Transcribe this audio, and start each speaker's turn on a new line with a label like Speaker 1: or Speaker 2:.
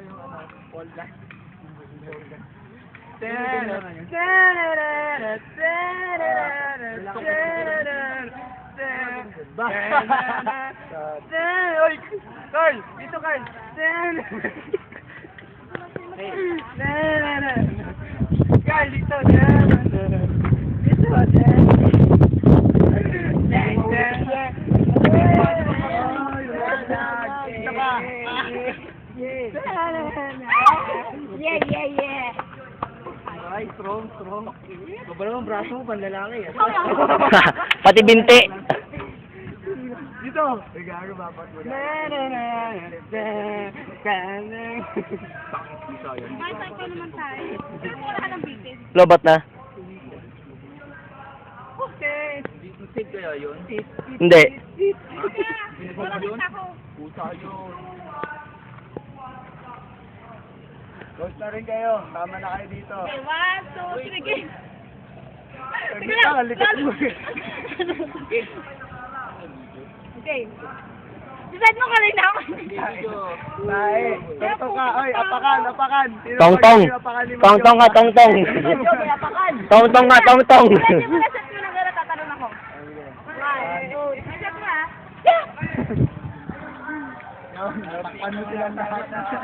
Speaker 1: yung ano, Paul Gas. Oy, Carl! Dito, Carl! Carl, dito! Dito!
Speaker 2: Yeah.
Speaker 1: Ay, strong. Babala mo ang braso mo, panlalaki.
Speaker 3: Pati binti.
Speaker 1: Dito! Regalo, babat mo na.
Speaker 2: Basta pa naman tayo. Pero wala ka ng bitin.
Speaker 3: Lobat na.
Speaker 1: Okay. Save kaya yun?
Speaker 3: Hindi.
Speaker 2: Wala kita ko.
Speaker 1: Pusa yun. Ghost na rin kayo. Tama na kayo dito.
Speaker 2: Okay, 1, 2, 3, game.
Speaker 1: Sige lang, likat mo.
Speaker 2: Okay. Decide mo kanina ako.
Speaker 1: Tae. Tongtong ka. Oy, apakan. Sino
Speaker 3: Tongtong.
Speaker 1: pag- apakan ni Magyo?
Speaker 3: Tongtong ka, tongtong. Tongtong ka, tongtong.
Speaker 2: Decide mo na set ko ng gara, tatanong ako. 1, 2, 3, set mo ha.
Speaker 1: Yun, apakan mo silang lahat.